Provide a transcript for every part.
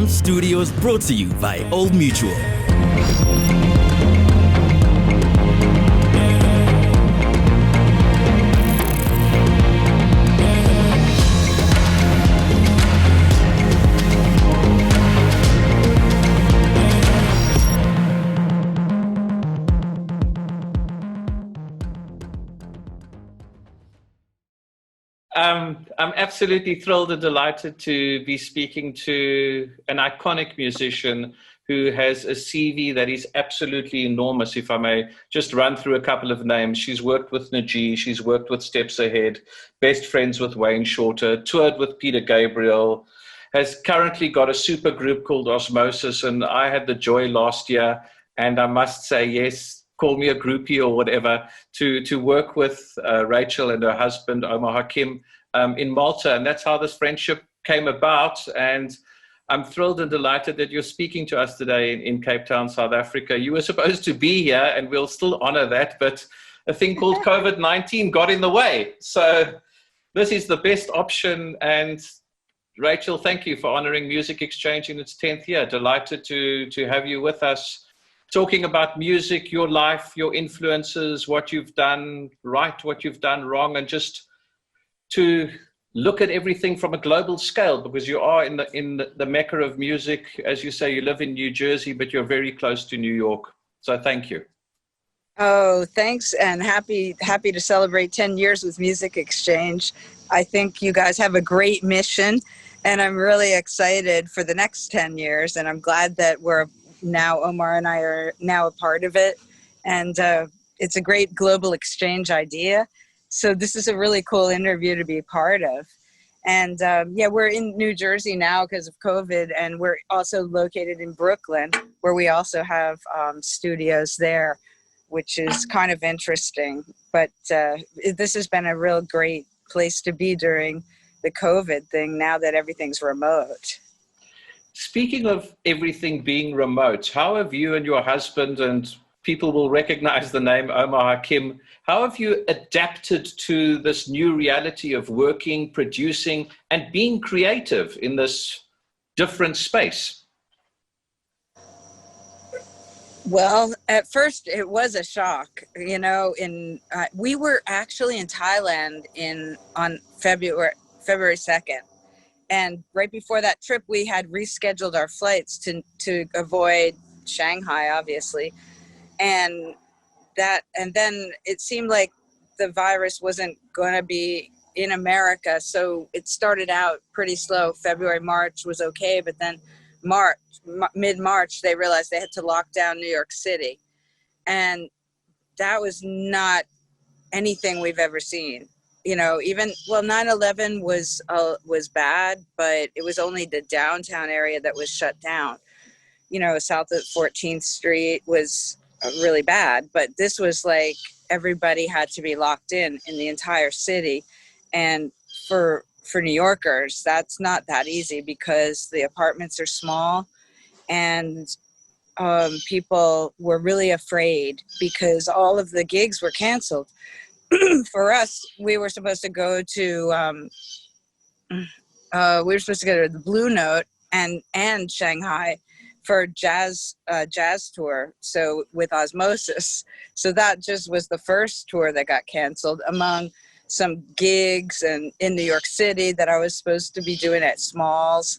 AM Studios, brought to you by Old Mutual. I'm absolutely thrilled and delighted to be speaking to an iconic musician who has a CV that is absolutely enormous. If I may just run through a couple of names. She's worked with Najee, she's worked with Steps Ahead, best friends with Wayne Shorter, toured with Peter Gabriel, has currently got a super group called Osmosis, and I had the joy last year, and I must say, yes, call me a groupie or whatever, to work with Rachel and her husband, Omar Hakim, in Malta. And that's how this friendship came about. And I'm thrilled and delighted that you're speaking to us today in Cape Town, South Africa. You were supposed to be here, and we'll still honor that, but a thing called COVID-19 got in the way. So this is the best option. And Rachel, thank you for honoring Music Exchange in its 10th year. Delighted to have you with us, talking about music, your life, your influences, what you've done right, what you've done wrong, and just to look at everything from a global scale, because you are in the mecca of music. As you say, you live in New Jersey, but you're very close to New York. So thank you. Oh, thanks, and happy to celebrate 10 years with Music Exchange. I think you guys have a great mission, and I'm really excited for the next 10 years, and I'm glad that Omar and I are now a part of it, and it's a great global exchange idea. So this is a really cool interview to be a part of. And we're in New Jersey now because of COVID, and we're also located in Brooklyn, where we also have studios there, which is kind of interesting. But this has been a real great place to be during the COVID thing, now that everything's remote. Speaking of everything being remote, how have you and your husband, and people will recognize the name Omar Hakim, how have you adapted to this new reality of working, producing, and being creative in this different space? Well, at first it was a shock. We were actually in Thailand on February 2nd. And right before that trip, we had rescheduled our flights to avoid Shanghai, obviously. And then it seemed like the virus wasn't going to be in America. So it started out pretty slow. February, March was okay. But then mid-March, they realized they had to lock down New York City. And that was not anything we've ever seen. 9/11 was bad, but it was only the downtown area that was shut down. South of 14th Street was really bad, but this was like everybody had to be locked in the entire city. And for New Yorkers, that's not that easy because the apartments are small, and people were really afraid because all of the gigs were canceled. For us, we were supposed to go to the Blue Note and Shanghai for jazz tour, so with Osmosis. So that just was the first tour that got canceled, among some gigs in New York City that I was supposed to be doing at Smalls,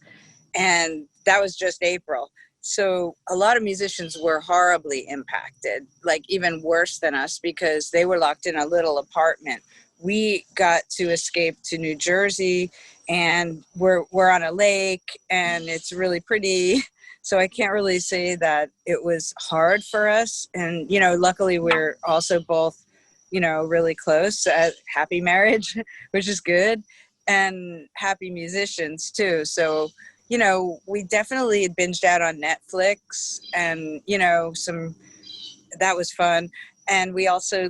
and that was just April. So a lot of musicians were horribly impacted, like even worse than us, because they were locked in a little apartment. We got to escape to New Jersey, and we're on a lake, and it's really pretty. So I can't really say that it was hard for us. And, luckily we're also both, really close, happy marriage, which is good, and happy musicians too. So, we definitely binged out on Netflix, and, that was fun. And we also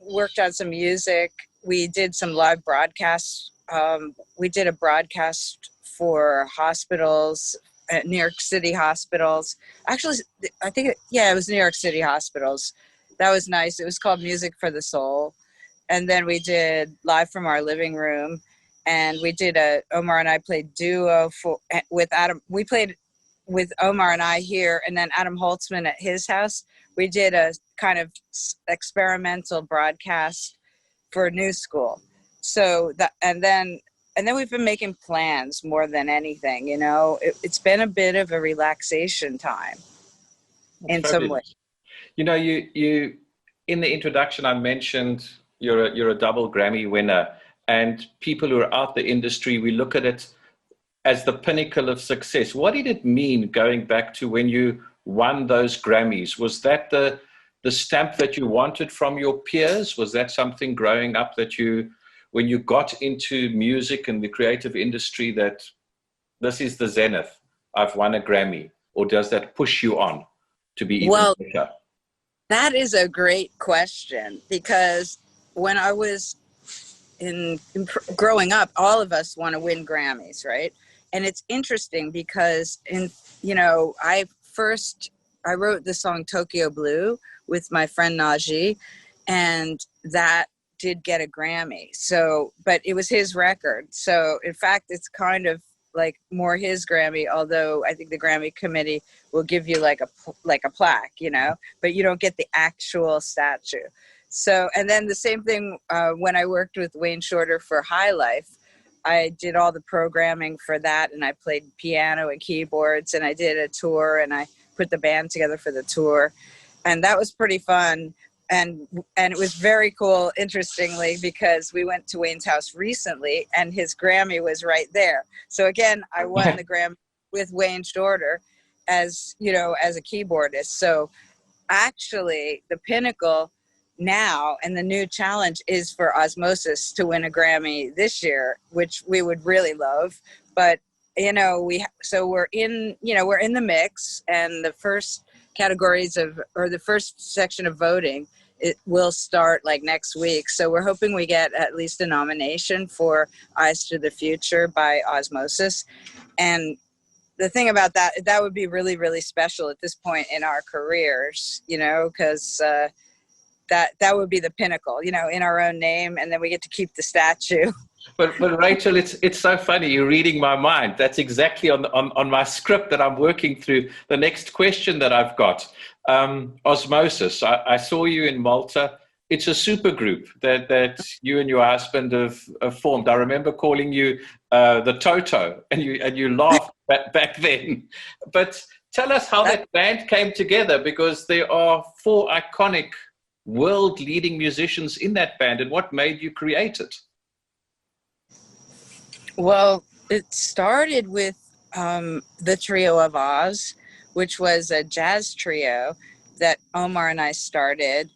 worked on some music. We did some live broadcasts. We did a broadcast for hospitals, New York City hospitals. Actually, I think, it was New York City hospitals. That was nice. It was called Music for the Soul. And then we did Live from Our Living Room. And we did Omar and I played duo with Adam. We played with Omar and I here, and then Adam Holtzman at his house, we did a kind of experimental broadcast for New School. So that, and then we've been making plans more than anything. You know, it's been a bit of a relaxation time in some way. You know, you in the introduction, I mentioned you're a double Grammy winner, and people who are out the industry, we look at it as the pinnacle of success. What did it mean going back to when you won those Grammys? Was that the stamp that you wanted from your peers? Was that something growing up that you, when you got into music and the creative industry, that this is the zenith, I've won a Grammy? Or does that push you on to be even better? That is a great question, because when I was in growing up, all of us want to win Grammys, right? And it's interesting because I wrote the song Tokyo Blue with my friend Najee, and that did get a Grammy. So, but it was his record. So in fact, it's kind of like more his Grammy, although I think the Grammy committee will give you like a plaque, you know, but you don't get the actual statue. So, and then the same thing when I worked with Wayne Shorter for High Life, I did all the programming for that, and I played piano and keyboards, and I did a tour, and I put the band together for the tour, and that was pretty fun. And it was very cool, interestingly, because we went to Wayne's house recently, and his Grammy was right there. So again, I won the Grammy with Wayne Shorter as a keyboardist. So actually, the pinnacle now and the new challenge is for Osmosis to win a Grammy this year, which we would really love. But we're in the mix, and the first the first section of voting, it will start like next week. So we're hoping we get at least a nomination for Eyes to the Future by Osmosis. And the thing about that would be really, really special at this point in our careers, because that would be the pinnacle, in our own name, and then we get to keep the statue. But Rachel, it's so funny. You're reading my mind. That's exactly on my script that I'm working through. The next question that I've got, Osmosis. I saw you in Malta. It's a super group that you and your husband have formed. I remember calling you the Toto, and you laughed back then. But tell us how that band came together, because there are 4 iconic world-leading musicians in that band, and what made you create it? Well, it started with the Trio of Oz, which was a jazz trio that Omar and I started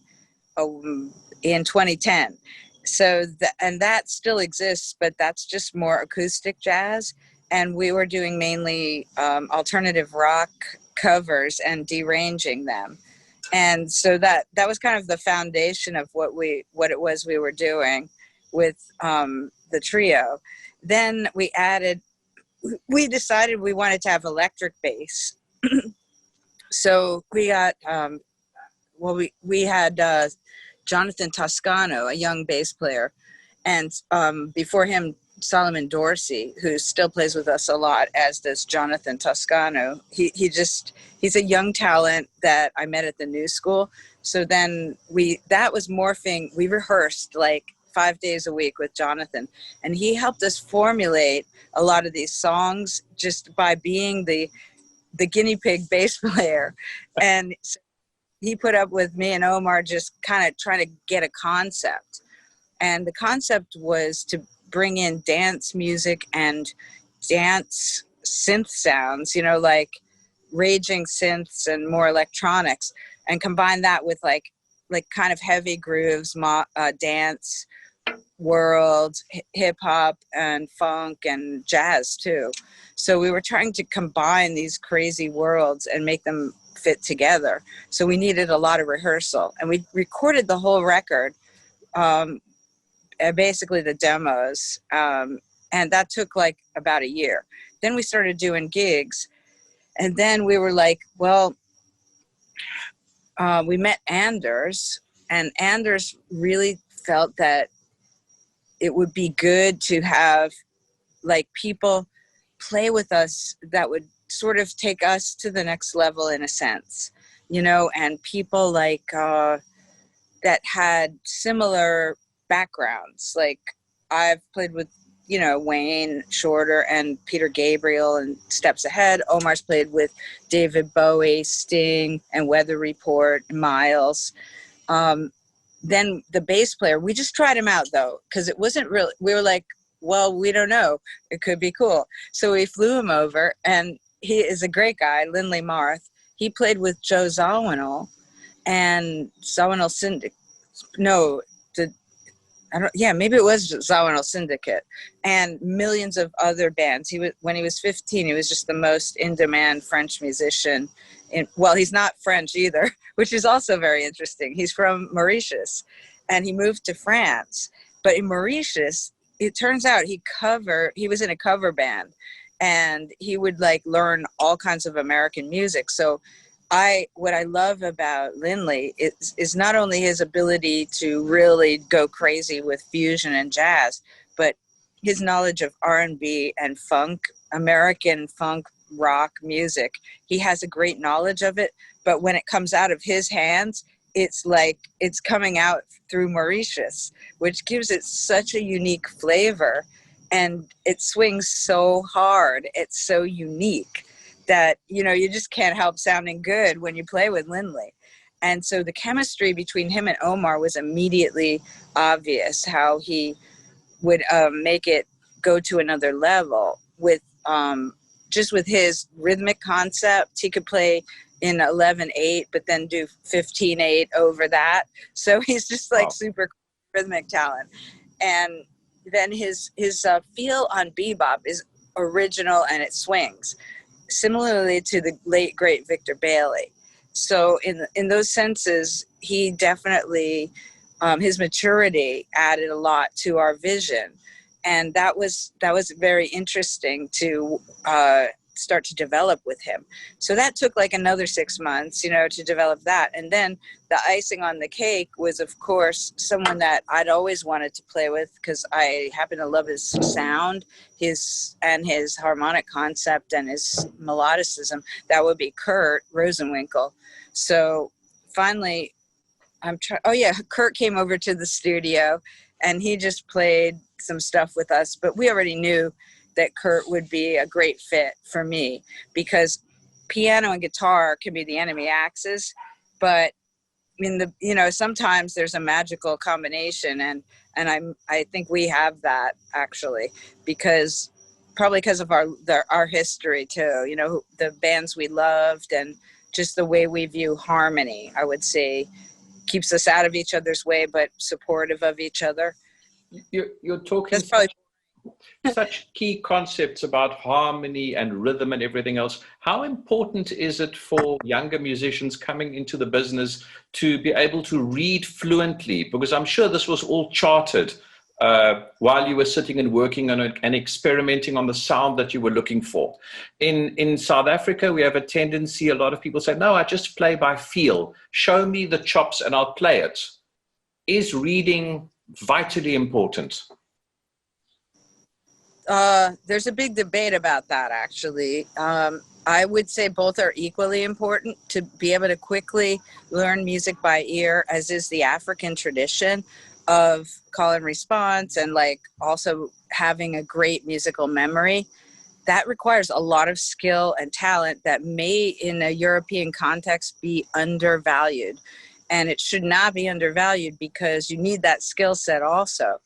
in 2010. So that still exists, but that's just more acoustic jazz. And we were doing mainly alternative rock covers and deranging them. And so that was kind of the foundation of what it was we were doing with the trio. Then we decided we wanted to have electric bass. So we got, we had Jonathan Toscano, a young bass player. And before him, Solomon Dorsey, who still plays with us a lot, as does Jonathan Toscano. He's a young talent that I met at the New School. So then that was morphing. We rehearsed like 5 days a week with Jonathan, and he helped us formulate a lot of these songs just by being the guinea pig bass player. And so he put up with me and Omar just kind of trying to get a concept. And the concept was to bring in dance music and dance synth sounds, like raging synths and more electronics, and combine that with like kind of heavy grooves, dance, world, hip hop, and funk, and jazz too. So we were trying to combine these crazy worlds and make them fit together. So we needed a lot of rehearsal, and we recorded the whole record, basically the demos, and that took like about a year. Then we started doing gigs, and then we were like, well, we met Anders, and Anders really felt that it would be good to have like people play with us that would sort of take us to the next level in a sense, you know, and people like that had similar backgrounds. Like I've played with, you know, Wayne Shorter and Peter Gabriel and Steps Ahead. Omar's played with David Bowie, Sting, and Weather Report, Miles. Then the bass player, we just tried him out though, because it wasn't really, we were like, well, we don't know. It could be cool. So we flew him over, and he is a great guy, Lindley Marth. He played with Joe Zawinul and Zawinul Syndicate. No, maybe it was Zawinul Syndicate and millions of other bands. When he was 15, he was just the most in-demand French musician. Well, he's not French either, which is also very interesting. He's from Mauritius, and he moved to France. But in Mauritius, it turns out he was in a cover band, and he would like learn all kinds of American music. So what I love about Lindley is not only his ability to really go crazy with fusion and jazz, but his knowledge of R&B and funk, American funk, rock music. He has a great knowledge of it, but when it comes out of his hands, it's like it's coming out through Mauritius, which gives it such a unique flavor, and it swings so hard. It's so unique that, you know, you just can't help sounding good when you play with Lindley. And so the chemistry between him and Omar was immediately obvious, how he would make it go to another level with just with his rhythmic concept. He could play in 11/8, but then do 15/8 over that. So he's just like super rhythmic talent. And then his feel on bebop is original, and it swings similarly to the late great Victor Bailey. So in those senses, he definitely his maturity added a lot to our vision, and that was very interesting to start to develop with him. So that took like another 6 months, you know, to develop that. And then the icing on the cake was, of course, someone that I'd always wanted to play with because I happen to love his sound, his harmonic concept, and his melodicism. That would be Kurt Rosenwinkel. So finally, Kurt came over to the studio, and he just played some stuff with us, but we already knew that Kurt would be a great fit for me because piano and guitar can be the enemy axes, but sometimes there's a magical combination, and I think we have that actually, probably because of our history too, you know, the bands we loved and just the way we view harmony, I would say, keeps us out of each other's way, but supportive of each other. You're talking That's probably such key concepts about harmony and rhythm and everything else. How important is it for younger musicians coming into the business to be able to read fluently? Because I'm sure this was all charted while you were sitting and working on it and experimenting on the sound that you were looking for. In South Africa, we have a tendency, a lot of people say, no, I just play by feel. Show me the chops and I'll play it. Is reading vitally important? There's a big debate about that, actually. I would say both are equally important. To be able to quickly learn music by ear, as is the African tradition of call and response, and like also having a great musical memory, that requires a lot of skill and talent that may in a European context be undervalued. And it should not be undervalued because you need that skill set also.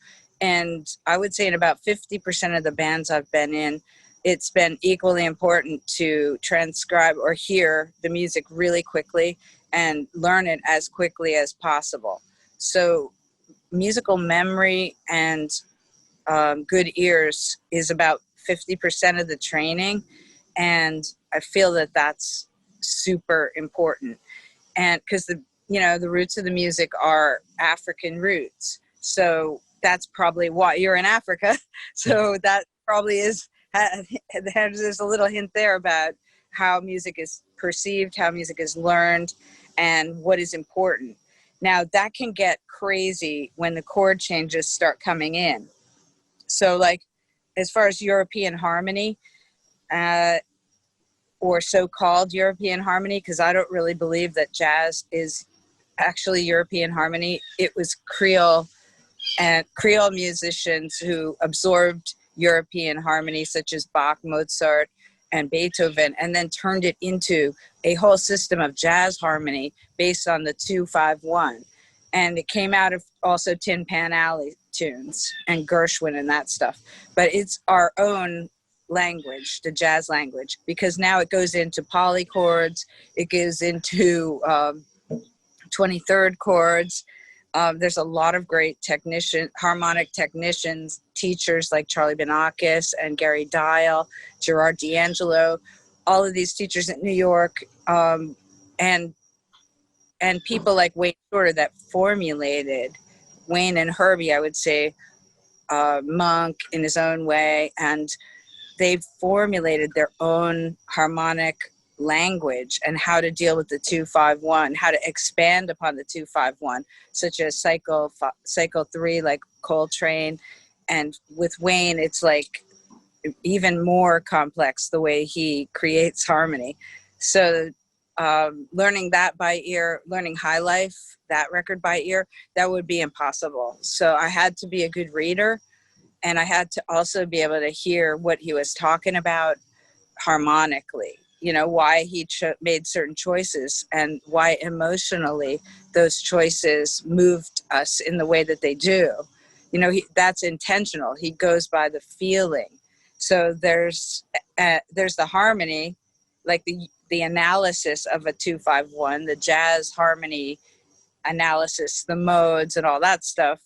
And I would say in about 50% of the bands I've been in, it's been equally important to transcribe or hear the music really quickly and learn it as quickly as possible. So musical memory and good ears is about 50% of the training. And I feel that that's super important. And because the roots of the music are African roots. So that's probably why you're in Africa. So that probably there's a little hint there about how music is perceived, how music is learned, and what is important. Now that can get crazy when the chord changes start coming in. So like, as far as European harmony, or so-called European harmony, because I don't really believe that jazz is actually European harmony. It was Creole and Creole musicians who absorbed European harmony, such as Bach, Mozart, and Beethoven, and then turned it into a whole system of jazz harmony based on the 2-5-1. And it came out of also Tin Pan Alley tunes and Gershwin and that stuff. But it's our own language, the jazz language, because now it goes into polychords, it goes into 23rd chords. There's a lot of great harmonic technicians, teachers like Charlie Benakis and Gary Dial, Gerard D'Angelo, all of these teachers in New York, and people like Wayne Shorter that formulated, Wayne and Herbie, I would say, Monk in his own way, and they've formulated their own harmonic language and how to deal with the 2-5-1, how to expand upon the 2-5-1, such as cycle 3, like Coltrane. And with Wayne, it's like even more complex the way he creates harmony. So learning that by ear, learning High Life, that record by ear, that would be impossible. So I had to be a good reader, and I had to also be able to hear what he was talking about harmonically, why he made certain choices and why emotionally those choices moved us in the way that they do. That's intentional. He goes by the feeling. So there's the harmony, like the analysis of a 2-5-1, the jazz harmony analysis, the modes and all that stuff.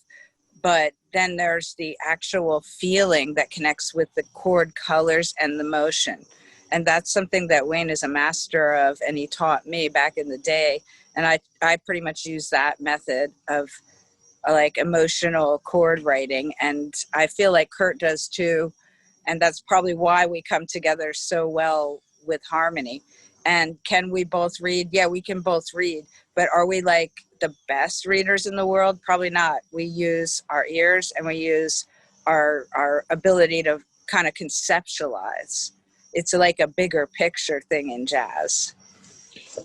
But then there's the actual feeling that connects with the chord colors and the motion. And that's something that Wayne is a master of, and he taught me back in the day. And I pretty much use that method of like emotional chord writing. And I feel like Kurt does too. And that's probably why we come together so well with harmony. And can we both read? Yeah, we can both read. But are we like the best readers in the world? Probably not. We use our ears and we use our ability to kind of conceptualize. It's like a bigger picture thing in jazz.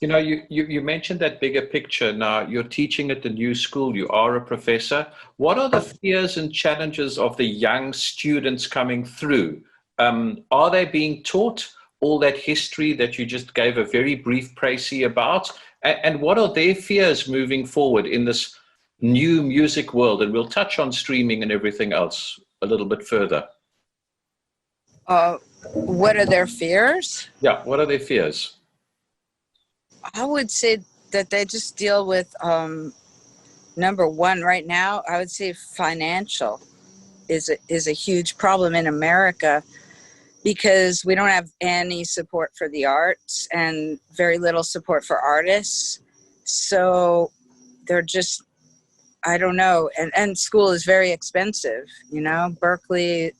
You mentioned that bigger picture. Now, you're teaching at the new school. You are a professor. What are the fears and challenges of the young students coming through? Are they being taught all that history that you just gave a very brief précis about? And what are their fears moving forward in this new music world? And we'll touch on streaming and everything else a little bit further. What are their fears? Yeah, what are their fears? I would say that they just deal with, number one right now, I would say financial is a huge problem in America, because we don't have any support for the arts and very little support for artists. So they're just, I don't know. And school is very expensive, Berkeley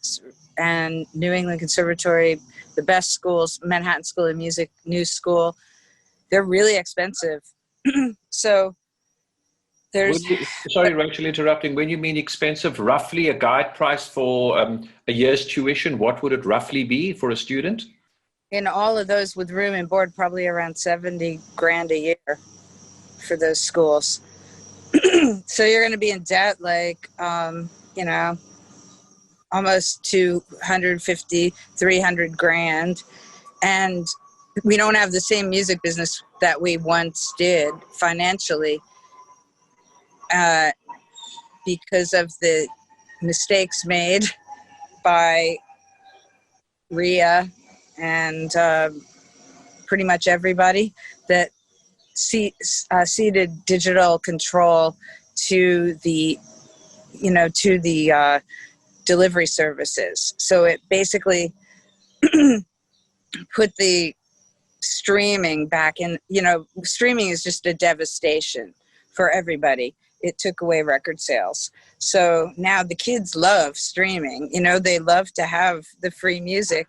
and New England Conservatory, the best schools, Manhattan School of Music, New School, they're really expensive. So there's... Sorry, Rachel, interrupting. When you mean expensive, roughly a guide price for a year's tuition, what would it roughly be for a student? In all of those with room and board, probably around $70,000 a year for those schools. So you're going to be in debt, like, almost $250,000, $300,000. And we don't have the same music business that we once did financially, because of the mistakes made by RIA and pretty much everybody that ceded digital control to the delivery services. So it basically put the streaming back in. Streaming is just a devastation for everybody. It took away record sales. So now the kids love streaming. They love to have the free music.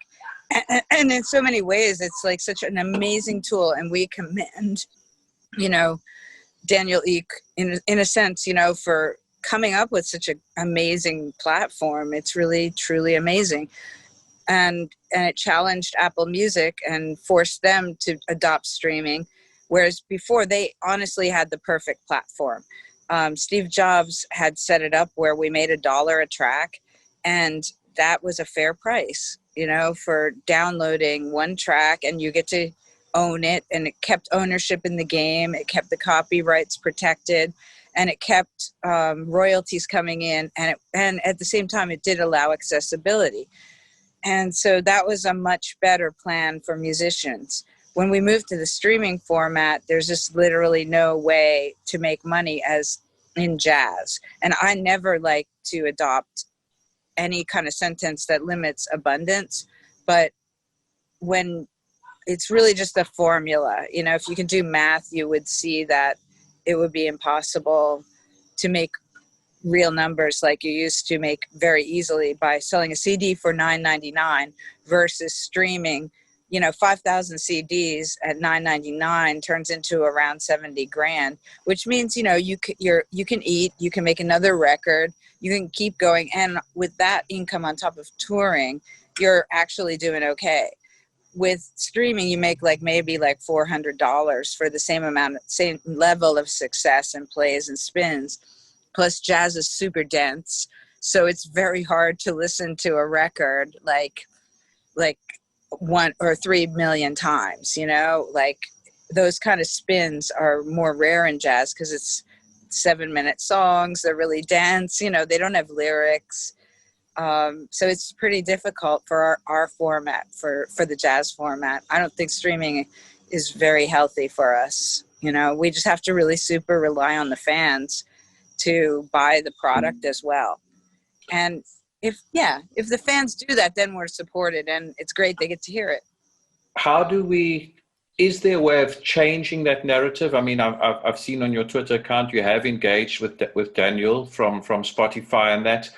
And in so many ways, it's like such an amazing tool. And we commend, Daniel Ek, in a sense, for coming up with such an amazing platform. It's really, truly amazing. and it challenged Apple Music and forced them to adopt streaming, whereas before they honestly had the perfect platform. Steve Jobs had set it up where we made $1 a track, and that was a fair price, you know, for downloading one track, and you get to own it, and it kept ownership in the game, it kept the copyrights protected, and it kept royalties coming in, and at the same time it did allow accessibility. And so that was a much better plan for musicians. When we moved to the streaming format, there's just literally no way to make money as in jazz. And I never like to adopt any kind of sentence that limits abundance, but when it's really just a formula, you know, if you can do math, you would see that it would be impossible to make real numbers like you used to make very easily by selling a CD for $9.99 versus streaming. You know, 5,000 CDs at $9.99 turns into around 70 grand, which means, you know, you can eat, you can make another record, you can keep going, and with that income on top of touring, you're actually doing okay. With streaming, you make maybe $400 for the same level of success and plays and spins. Plus, jazz is super dense, so it's very hard to listen to a record like 1 or 3 million times. You know, like those kind of spins are more rare in jazz because it's 7-minute songs. They're really dense. You know, they don't have lyrics, so it's pretty difficult for our format, for the jazz format. I don't think streaming is very healthy for us. You know, we just have to really super rely on the fans to buy the product as well. And if the fans do that, then we're supported, and it's great they get to hear it. Is there a way of changing that narrative? I mean, I've seen on your Twitter account you have engaged with Daniel from Spotify, and that.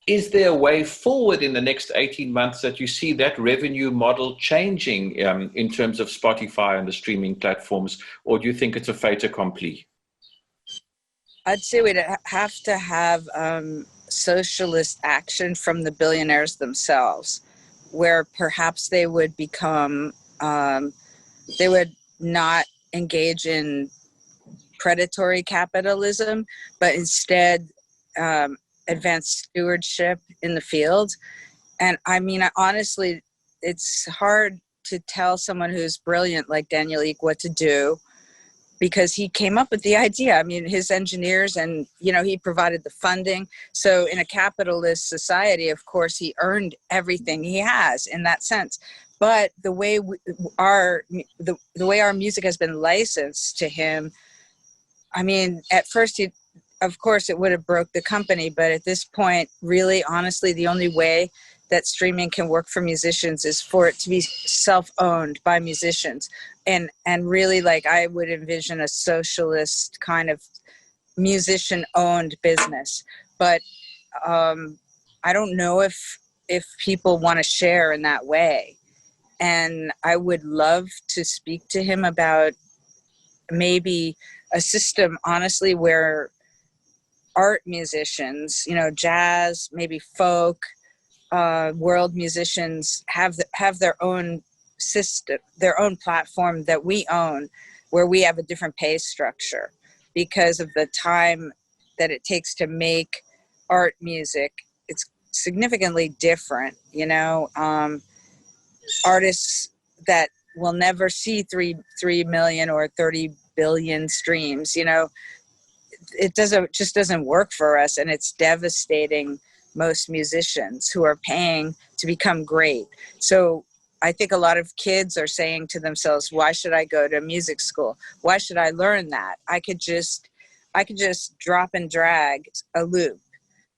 Is there a way forward in the next 18 months that you see that revenue model changing in terms of Spotify and the streaming platforms, or do you think it's a fait accompli? I'd say we'd have to have socialist action from the billionaires themselves, where perhaps they would become, they would not engage in predatory capitalism, but instead advance stewardship in the field. And I mean, honestly, it's hard to tell someone who's brilliant like Daniel Ek what to do, because he came up with the idea. I mean, his engineers, and, you know, he provided the funding. So in a capitalist society, of course, he earned everything he has in that sense. But the way our music has been licensed to him, I mean, at first of course it would have broke the company, but at this point, really, honestly, the only way that streaming can work for musicians is for it to be self-owned by musicians. And really, like, I would envision a socialist kind of musician-owned business. But I don't know if people want to share in that way. And I would love to speak to him about maybe a system, honestly, where art musicians, you know, jazz, maybe folk, world musicians have their own system, their own platform that we own, where we have a different pay structure because of the time that it takes to make art music. It's significantly different, you know. Artists that will never see 3 million or 30 billion streams, you know, it just doesn't work for us, and it's devastating most musicians who are paying to become great. So I think a lot of kids are saying to themselves, why should I go to music school? Why should I learn that? I could just drop and drag a loop,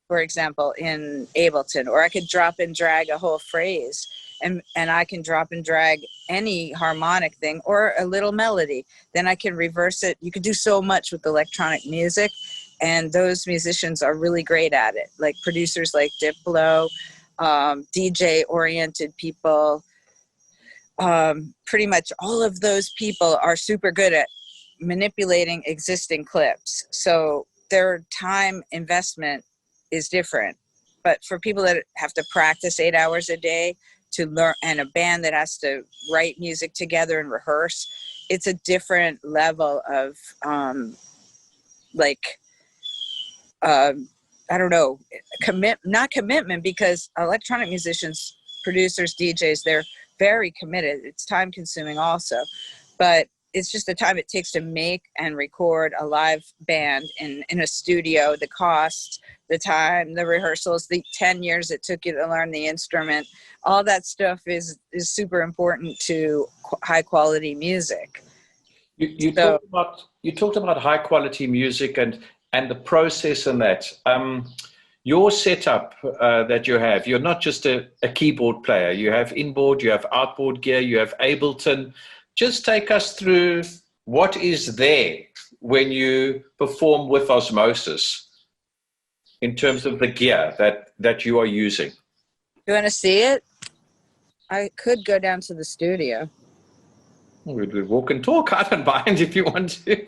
for example, in Ableton, or I could drop and drag a whole phrase, and I can drop and drag any harmonic thing or a little melody. Then I can reverse it. You can do so much with electronic music, and those musicians are really great at it, like producers like Diplo, DJ-oriented people. Pretty much all of those people are super good at manipulating existing clips. So their time investment is different. But for people that have to practice 8 hours a day to learn, and a band that has to write music together and rehearse. It's a different level of I don't know, not commitment, because electronic musicians, producers, DJs, they're very committed. It's time consuming also, but it's just the time it takes to make and record a live band in a studio, the cost, the time, the rehearsals, the 10 years it took you to learn the instrument. All that stuff is super important to high quality music. You talked about high quality music and the process and that. Your setup that you have, you're not just a keyboard player. You have inboard, you have outboard gear, you have Ableton. Just take us through what is there when you perform with Osmosis in terms of the gear that you are using. You want to see it? I could go down to the studio. We'd walk and talk. I don't mind if you want to.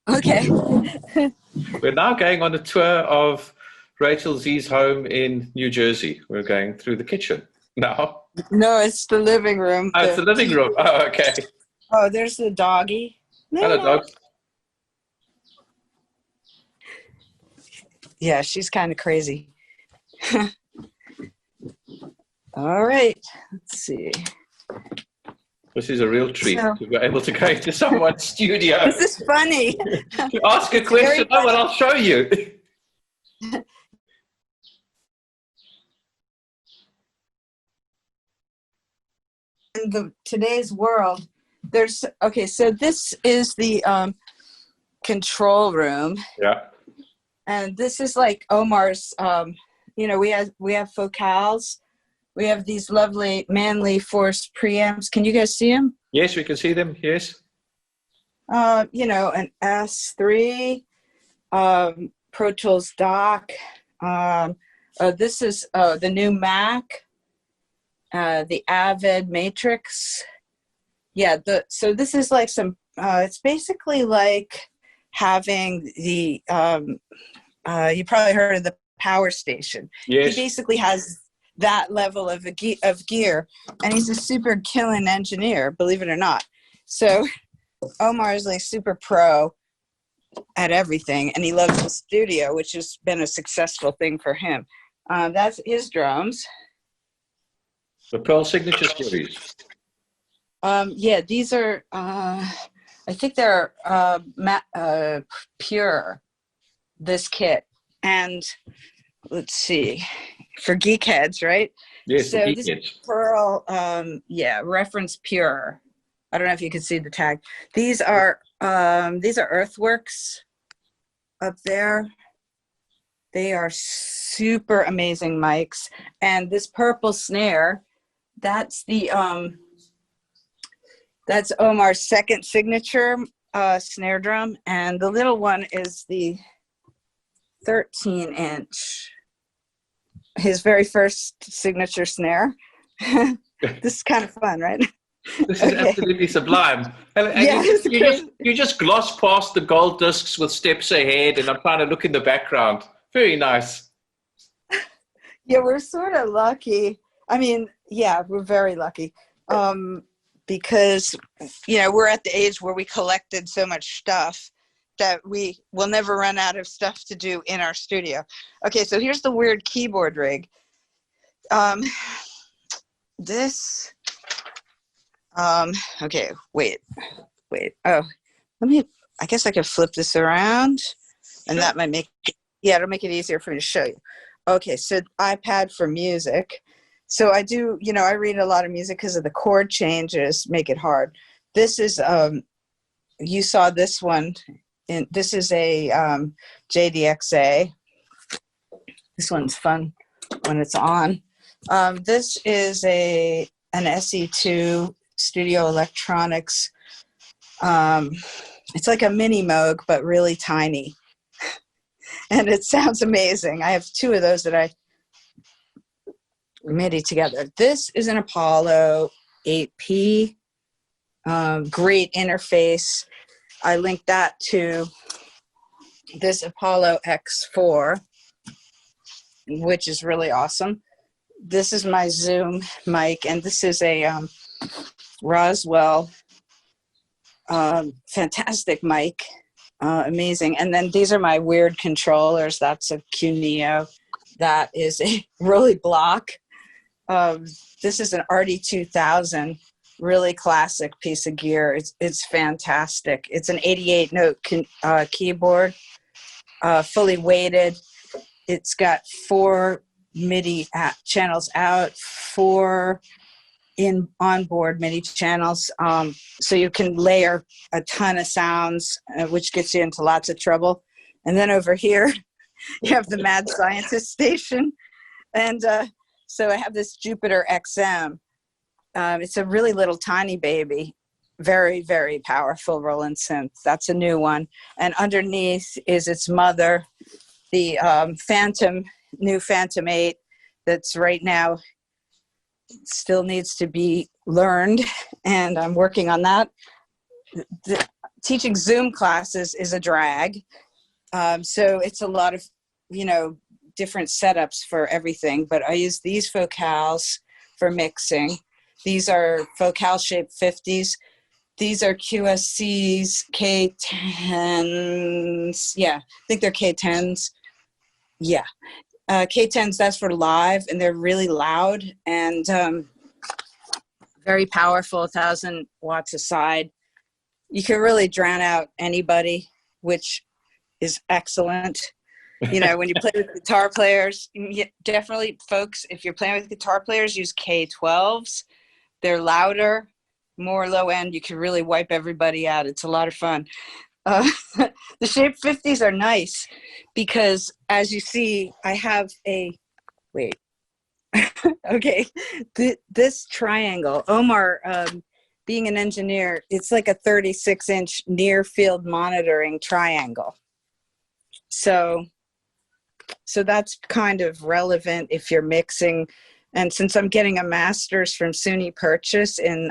Okay. We're now going on a tour of Rachel Z's home in New Jersey. We're going through the kitchen now. No, it's the living room. Oh, it's the living room. Oh, okay. Oh, there's the doggy. Hello, dog. Yeah, she's kind of crazy. All right, let's see. This is a real treat to be able to go into someone's studio. This is funny. To ask a question, oh, well, I'll show you. In today's world, so this is the control room. Yeah. And this is like Omar's, we have focals. We have these lovely manly force preamps. Can you guys see them? Yes, we can see them. Yes. An S3, Pro Tools Dock. This is the new Mac, the Avid Matrix. Yeah. So this is like some. It's basically like having the. You probably heard of the Power Station. Yes. He basically has that level of gear, and he's a super killing engineer, believe it or not. So Omar is like super pro at everything, and he loves the studio, which has been a successful thing for him. That's his drums. The Pearl Signature Series. Yeah, these are I think they're pure, this kit. And let's see, for geekheads, right? Yes, so geekheads. This is Pearl, reference pure. I don't know if you can see the tag. These are Earthworks up there. They are super amazing mics. And this purple snare, that's the that's Omar's second signature snare drum, and the little one is the 13-inch. His very first signature snare. This is kind of fun, right? This is absolutely sublime. And you just gloss past the gold discs with steps ahead, and I'm trying to look in the background. Very nice. Yeah, we're sort of lucky. I mean, yeah, we're very lucky. Because, we're at the age where we collected so much stuff that we will never run out of stuff to do in our studio. Okay, so here's the weird keyboard rig. Okay, wait. Oh, I guess I could flip this around, and that might it'll make it easier for me to show you. Okay, so iPad for music. So I do, I read a lot of music because of the chord changes make it hard. This is, you saw this one. This is a JDXA. This one's fun when it's on. This is an SE2 Studio Electronics. It's like a mini Moog, but really tiny. And it sounds amazing. I have two of those that I MIDI together. This is an Apollo 8P. Great interface. I linked that to this Apollo X4, which is really awesome. this is my Zoom mic, and this is a Roswell fantastic mic. Amazing. And then these are my weird controllers. That's a Cuneo. That is a Rolly Block. This is an RD2000, really classic piece of gear. It's fantastic. It's an 88 note keyboard, fully weighted. It's got 4 MIDI channels out, 4 in onboard MIDI channels, so you can layer a ton of sounds, which gets you into lots of trouble. And then over here, you have the Mad Scientist station, and so I have this Jupiter XM. It's a really little tiny baby, very, very powerful Roland synth. That's a new one. And underneath is its mother, the new Phantom 8, that's right now still needs to be learned, and I'm working on that. Teaching Zoom classes is a drag, so it's a lot of, different setups for everything, but I use these focals for mixing. These are focal shaped 50s. These are QSC's K10s. Yeah, I think they're K10s. Yeah. K10s, that's for live, and they're really loud and very powerful, 1,000 watts a side. You can really drown out anybody, which is excellent. When you play with guitar players, definitely, folks, if you're playing with guitar players, use K12s. They're louder, more low end. You can really wipe everybody out. It's a lot of fun. The Shape 50s are nice because, as you see, I have okay, this triangle, Omar, being an engineer, it's like a 36-inch near field monitoring triangle. So that's kind of relevant if you're mixing. And since I'm getting a master's from SUNY Purchase in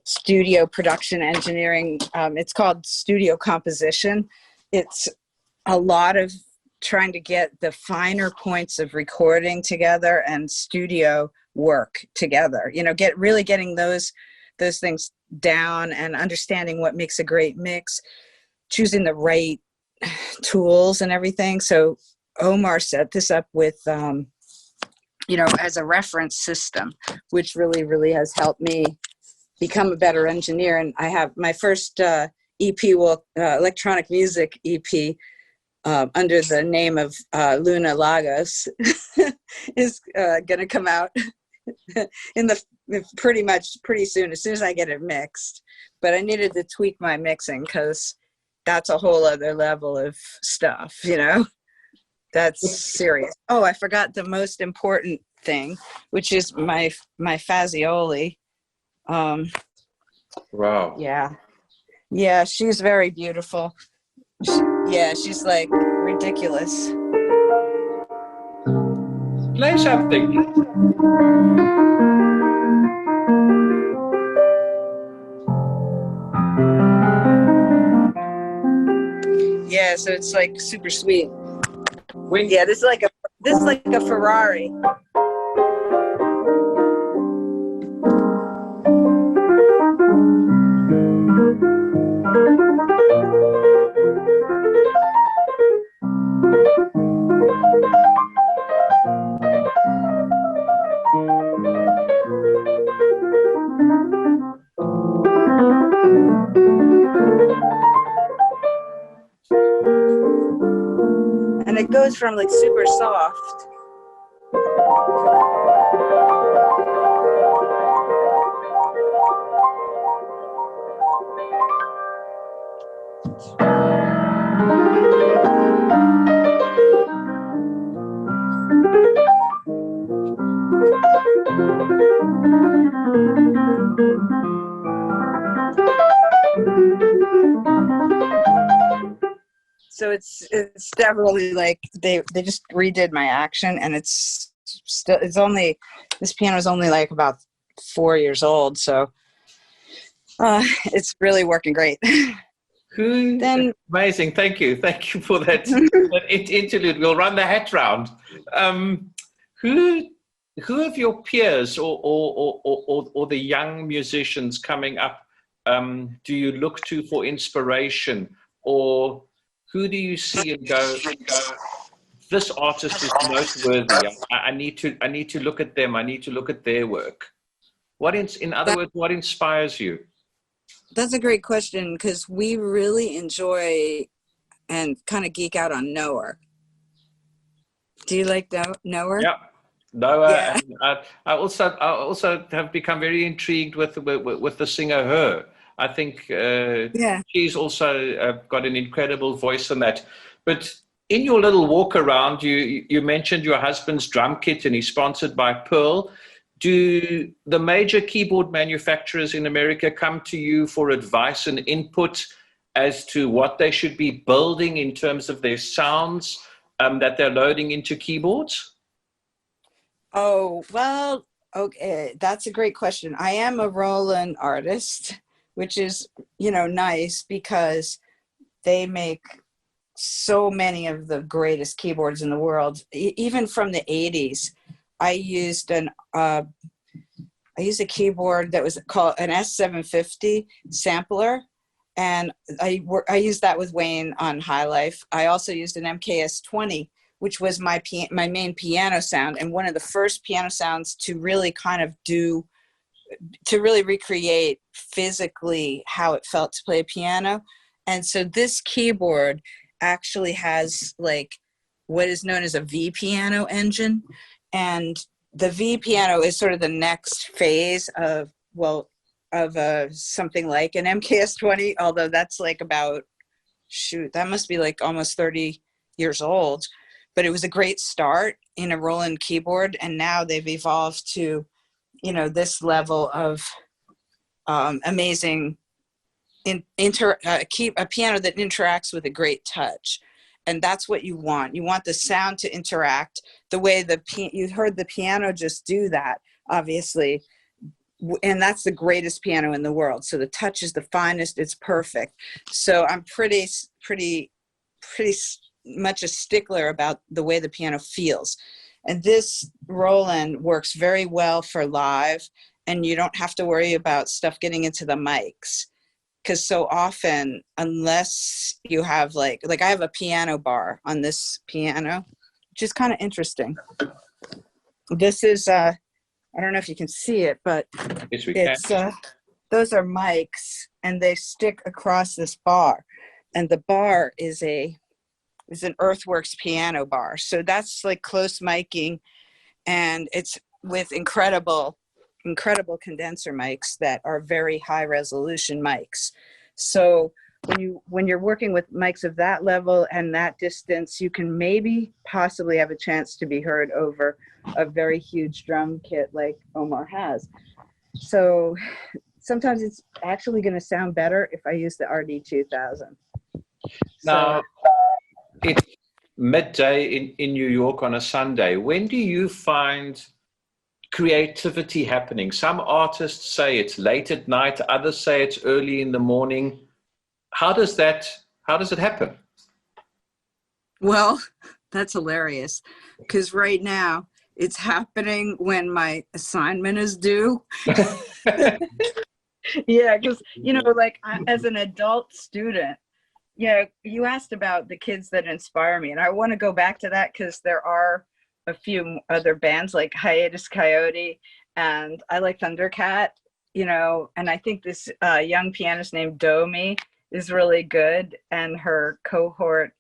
studio production engineering, it's called studio composition. It's a lot of trying to get the finer points of recording together and studio work together, getting those things down and understanding what makes a great mix, choosing the right tools and everything. So Omar set this up with as a reference system, which really, really has helped me become a better engineer. And I have my first EP, electronic music EP, under the name of Luna Lagos, is going to come out pretty soon, as soon as I get it mixed. But I needed to tweak my mixing because that's a whole other level of stuff, That's serious. Oh, I forgot the most important thing, which is my Fazioli. Wow. Yeah, she's very beautiful. She's like ridiculous. Play something. Yeah, so it's like super sweet. When, Yeah, this is like a Ferrari. And it goes from like super soft. So it's definitely like they just redid my action, and this piano is only like about 4 years old, so it's really working great. Amazing. Thank you for that interlude. We'll run the hat round. Who who of your peers or the young musicians coming up do you look to for inspiration, or who do you see and go, this artist is noteworthy? I need to look at them. I need to look at their work. In other words, what inspires you? That's a great question, because we really enjoy and kind of geek out on Noah. Do you like Noah? Yeah. Noah, Yeah. and I also have become very intrigued with the singer Her. I think she's also got an incredible voice in that. But in your little walk around, you mentioned your husband's drum kit, and he's sponsored by Pearl. Do the major keyboard manufacturers in America come to you for advice and input as to what they should be building in terms of their sounds that they're loading into keyboards? Oh, well, okay. That's a great question. I am a Roland artist, which is, nice, because they make so many of the greatest keyboards in the world. Even from the 80s, I used a keyboard that was called an S750 sampler, and I used that with Wayne on High Life. I also used an MKS-20, which was my main piano sound, and one of the first piano sounds to really recreate physically how it felt to play a piano. And so this keyboard actually has like what is known as a V piano engine, and the V piano is sort of the next phase of something like an MKS-20, although that's like that must be like almost 30 years old. But it was a great start in a Roland keyboard, and now they've evolved to, this level of amazing a piano that interacts with a great touch. And that's what you want. You want the sound to interact the way you heard the piano just do that, obviously. And that's the greatest piano in the world. So the touch is the finest. It's perfect. So I'm pretty much a stickler about the way the piano feels. And this Roland works very well for live, and you don't have to worry about stuff getting into the mics. Because so often, unless you have like I have a piano bar on this piano, which is kind of interesting. This is, I don't know if you can see it, but yes, we can. Those are mics, and they stick across this bar. And the bar is an Earthworks piano bar. So that's like close miking, and it's with incredible condenser mics that are very high resolution mics. So when you're working with mics of that level and that distance, you can possibly have a chance to be heard over a very huge drum kit like Omar has. So sometimes it's actually going to sound better if I use the RD2000. Now, it's midday in New York on a Sunday. When do you find creativity happening? Some artists say it's late at night, others say it's early in the morning. How does it happen? Well, that's hilarious, because right now it's happening when my assignment is due. Yeah, because as an adult student, you asked about the kids that inspire me, and I want to go back to that, because there are a few other bands like Hiatus Coyote, and I like Thundercat, and I think this young pianist named Domi is really good, and her cohort,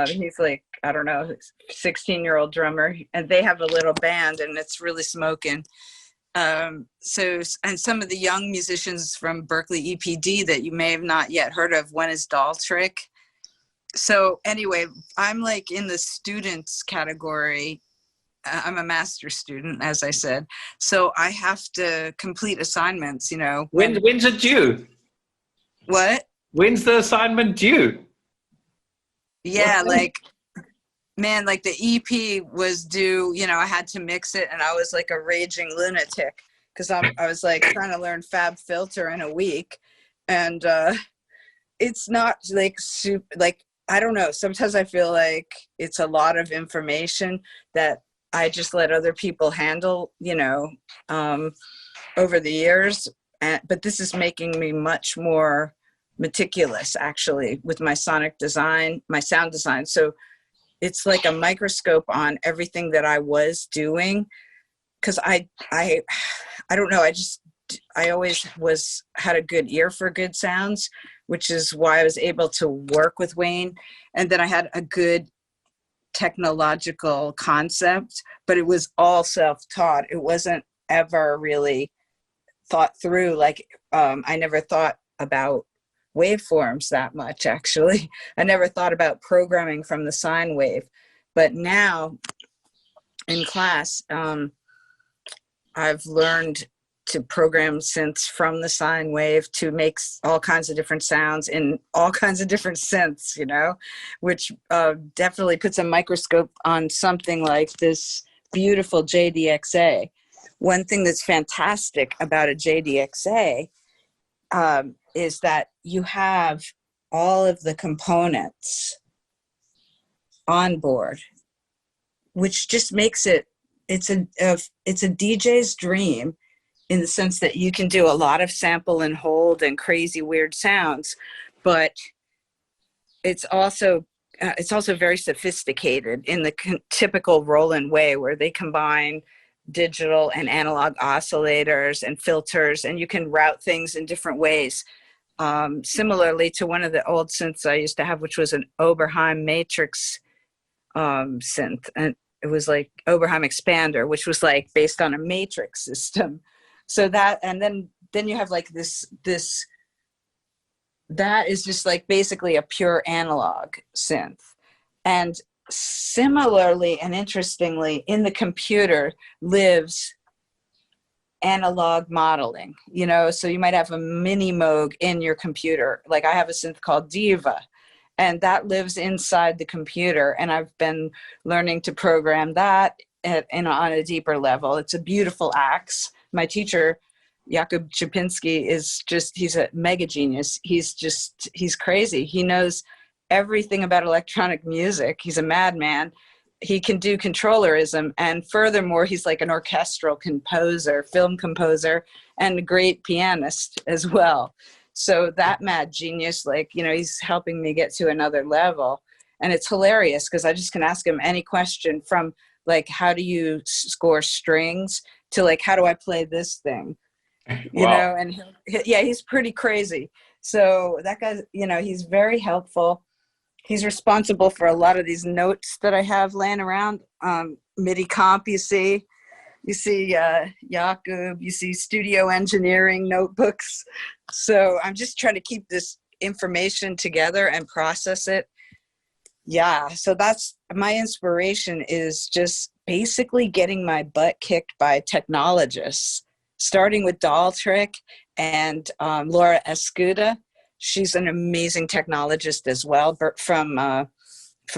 he's like, I don't know, 16-year-old drummer, and they have a little band, and it's really smoking. And some of the young musicians from Berkeley EPD that you may have not yet heard of, one is Daltrick. So anyway, I'm like in the students category. I'm a master's student, as I said. So I have to complete assignments, When's it due? What? When's the assignment due? Yeah, the EP was due, I had to mix it, and I was like a raging lunatic, because I was like trying to learn Fab Filter in a week. And it's not like super, like, I don't know. Sometimes I feel like it's a lot of information that I just let other people handle, over the years. But this is making me much more meticulous, actually, with my sonic design, my sound design. So it's like a microscope on everything that I was doing. Because I don't know, I always had a good ear for good sounds, which is why I was able to work with Wayne. And then I had a good technological concept, but it was all self-taught. It wasn't ever really thought through. Like, I never thought about waveforms that much, actually. I never thought about programming from the sine wave. But now in class, I've learned to program synths from the sine wave to make all kinds of different sounds in all kinds of different synths, which definitely puts a microscope on something like this beautiful JDXA. One thing that's fantastic about a JDXA is that you have all of the components on board, which just makes it's a DJ's dream, in the sense that you can do a lot of sample and hold and crazy weird sounds, but it's also very sophisticated in the typical Roland way, where they combine digital and analog oscillators and filters, and you can route things in different ways. Similarly to one of the old synths I used to have, which was an Oberheim Matrix synth, and it was like Oberheim Expander, which was like based on a matrix system. So that, and then you have like this that is just like basically a pure analog synth. And similarly and interestingly, in the computer lives analog modeling, so you might have a mini Moog in your computer. Like I have a synth called Diva, and that lives inside the computer, and I've been learning to program that on a deeper level. It's a beautiful axe. My teacher, Jakub Czapinski, he's a mega genius. He's crazy. He knows everything about electronic music. He's a madman. He can do controllerism. And furthermore, he's like an orchestral composer, film composer, and a great pianist as well. So that mad genius, he's helping me get to another level. And it's hilarious because I just can ask him any question, from like, how do you score strings, to like, how do I play this thing? Wow. And he's pretty crazy. So that guy, he's very helpful. He's responsible for a lot of these notes that I have laying around. MIDI comp, you see Jakub, you see studio engineering notebooks. So I'm just trying to keep this information together and process it. Yeah, so that's my inspiration, is just basically getting my butt kicked by technologists, starting with Daltrick and Laura Escuda. She's an amazing technologist as well, from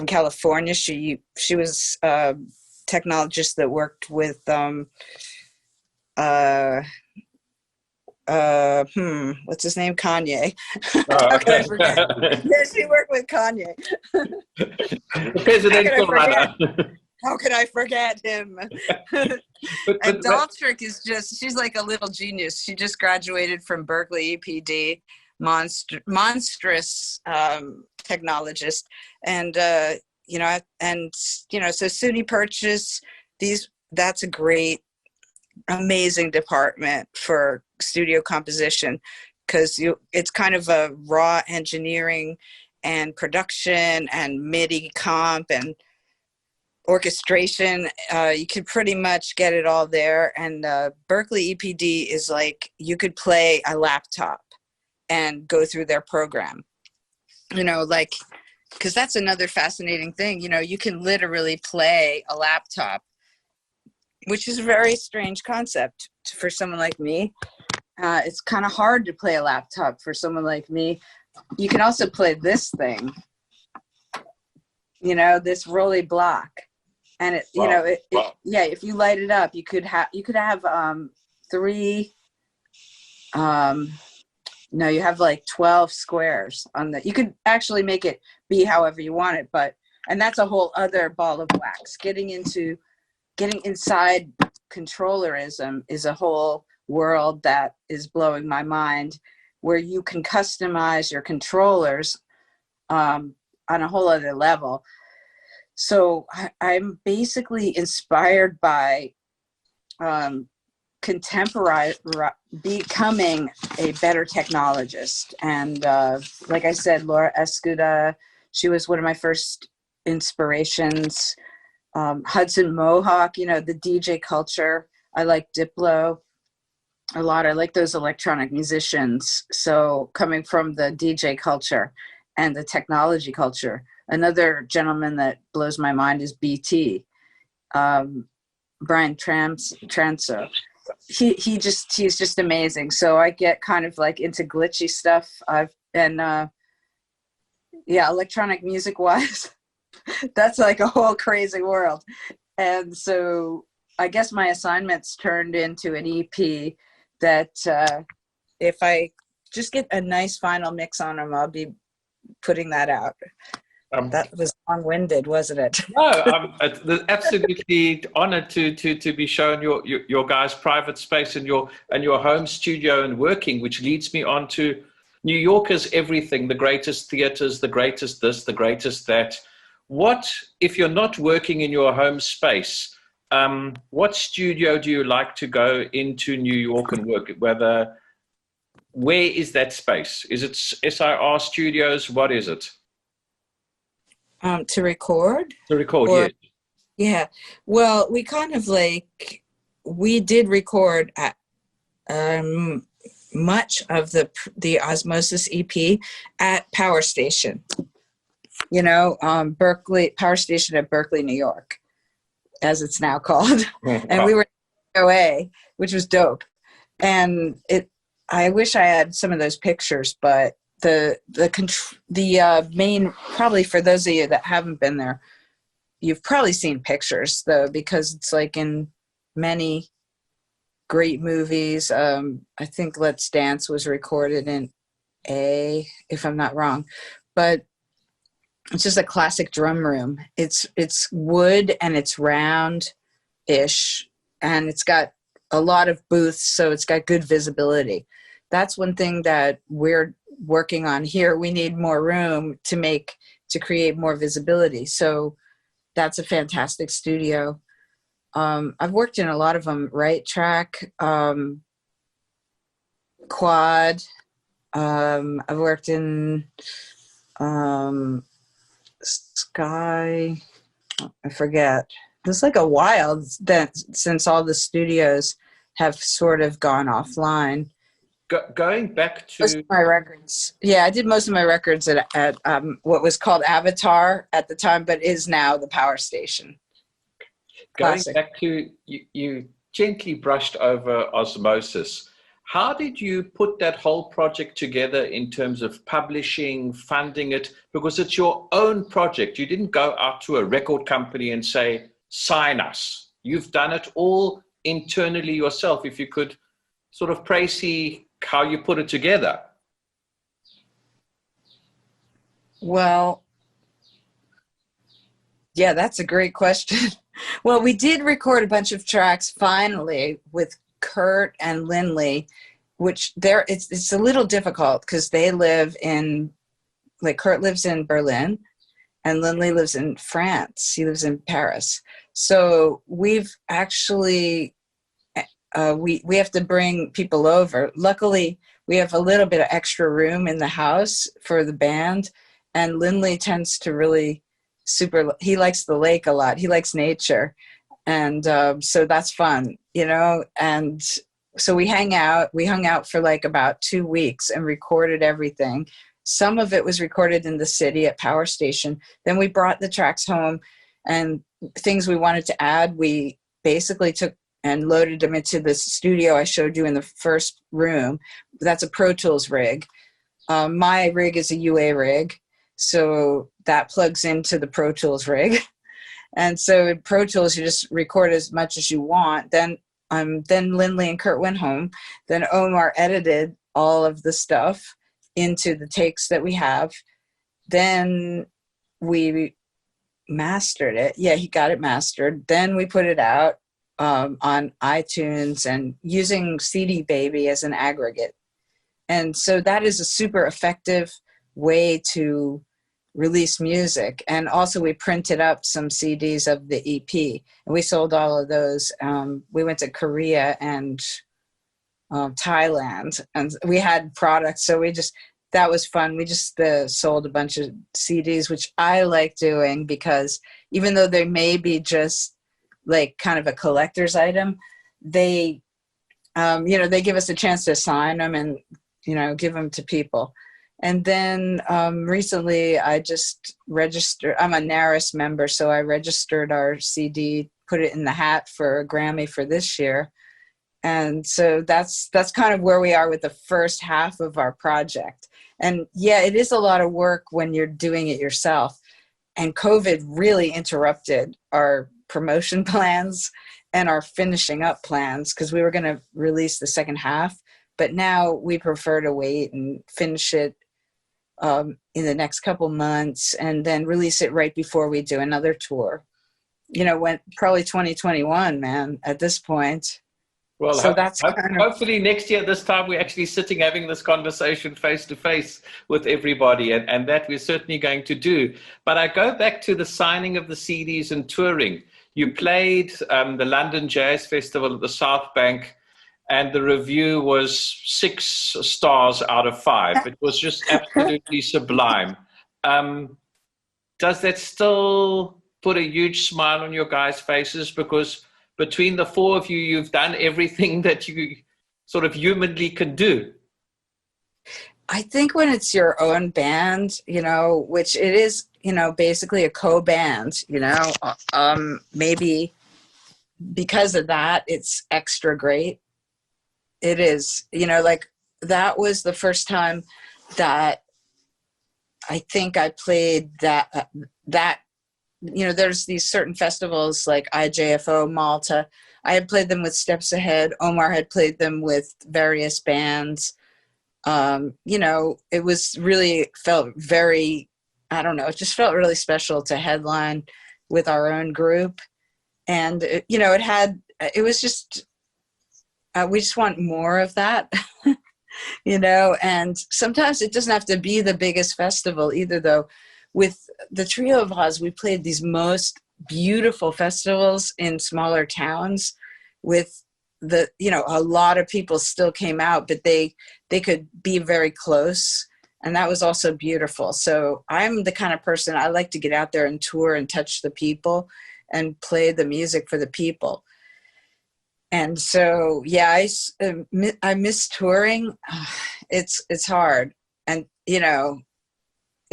California. She was a technologist that worked with what's his name? Kanye. How can I forget? Yeah, she worked with Kanye. How could I forget him? And Daltrick she's like a little genius. She just graduated from Berkeley EPD, monstrous technologist. And, so SUNY Purchase, that's a great, amazing department for studio composition, because it's kind of a raw engineering and production and MIDI comp and orchestration. You could pretty much get it all there. And Berkeley EPD is like, you could play a laptop and go through their program, because that's another fascinating thing. You can literally play a laptop, which is a very strange concept for someone like me. It's kind of hard to play a laptop for someone like me. You can also play this thing, this Rolly block. And if you light it up, you could have three, no, you have like 12 squares on you could actually make it be however you want it, and that's a whole other ball of wax, getting into getting inside controllerism is a whole world that is blowing my mind, where you can customize your controllers on a whole other level. So I'm basically inspired by contemporary, becoming a better technologist. And like I said, Laura Escuda, she was one of my first inspirations. Hudson Mohawk, you know, the DJ culture. I like Diplo a lot. I like those electronic musicians. So coming from the DJ culture and the technology culture, another gentleman that blows my mind is BT, Brian Transo. He's just amazing. So I get kind of like into glitchy stuff. Electronic music wise, that's like a whole crazy world. And so I guess my assignments turned into an EP that if I just get a nice final mix on them, I'll be putting that out. That was long-winded, wasn't it? No, I'm absolutely honored to be shown your guys' private space and your home studio and working, which leads me on to New York is everything, the greatest theaters, the greatest this, the greatest that. What, if you're not working in your home space, what studio do you like to go into New York and work? Where is that space? Is it SIR Studios? What is it? To record? To record, yes. Yeah. Well, we kind of we did record at much of the Osmosis EP at Power Station. You know, Power Station at Berkeley, New York, as it's now called. And we were in OA, which was dope. And I wish I had some of those pictures, but the main, probably for those of you that haven't been there, you've probably seen pictures though, because it's like in many great movies. I think Let's Dance was recorded in A, if I'm not wrong, but it's just a classic drum room. It's wood and it's round-ish, and it's got a lot of booths, so it's got good visibility. That's one thing that we're working on here. We need more room to create more visibility. So that's a fantastic studio. I've worked in a lot of them, Right Track, Quad. I've worked in Sky. I forget. It's like a while since all the studios have sort of gone offline. Going back to most of my records, yeah, I did most of my records at what was called Avatar at the time, but is now the Power Station. Classic. Going back to you gently brushed over Osmosis. How did you put that whole project together in terms of publishing, funding it? Because it's your own project. You didn't go out to a record company and say, sign us. You've done it all internally yourself. If you could sort of see how you put it together. Well, yeah, that's a great question. Well, we did record a bunch of tracks finally with Kurt and Lindley, which it's a little difficult because they live in, like, Kurt lives in Berlin and Lindley lives in France. He lives in Paris. So we've actually we have to bring people over. Luckily, we have a little bit of extra room in the house for the band, and Lindley tends to really he likes the lake a lot. He likes nature, and so that's fun, you know. And so we hung out for like about 2 weeks and recorded everything. Some of it was recorded in the city at Power Station. Then we brought the tracks home, and things we wanted to add, we basically took and loaded them into the studio I showed you in the first room. That's a Pro Tools rig. My rig is a UA rig, so that plugs into the Pro Tools rig. And so in Pro Tools, you just record as much as you want. Then Lindley and Kurt went home. Then Omar edited all of the stuff into the takes that we have. Then we mastered it. Yeah, he got it mastered. Then we put it out on iTunes and using CD Baby as an aggregate. And so that is a super effective way to release music. And also we printed up some CDs of the EP and we sold all of those. We went to Korea and Thailand and we had products. So that was fun. We just sold a bunch of CDs, which I like doing because even though they may be just like kind of a collector's item, they, they give us a chance to sign them and, give them to people. And then recently I just registered, I'm a NARIS member, so I registered our CD, put it in the hat for a Grammy for this year. And so that's kind of where we are with the first half of our project. And yeah, it is a lot of work when you're doing it yourself. And COVID really interrupted our promotion plans and our finishing up plans because we were going to release the second half. But now we prefer to wait and finish it in the next couple months and then release it right before we do another tour. When probably 2021, man, at this point. Well, so that's hopefully next year, this time we're actually sitting having this conversation face to face with everybody, and that we're certainly going to do. But I go back to the signing of the CDs and touring. You played the London Jazz Festival at the South Bank, and the review was 6 stars out of 5. It was just absolutely sublime. Does that still put a huge smile on your guys' faces? Because between the 4 of you, you've done everything that you sort of humanly can do. I think when it's your own band, which it is, basically a co-band, maybe because of that, it's extra great. It is, like that was the first time that I think I played that, there's these certain festivals like IJFO Malta. I had played them with Steps Ahead. Omar had played them with various bands. It was really felt very, it just felt really special to headline with our own group. And, it was just, we just want more of that, and sometimes it doesn't have to be the biggest festival either, though. With the Trio of Oz, we played these most beautiful festivals in smaller towns with a lot of people still came out, but they could be very close. And that was also beautiful. So I'm the kind of person, I like to get out there and tour and touch the people and play the music for the people. And so, yeah, I miss touring. It's hard. And,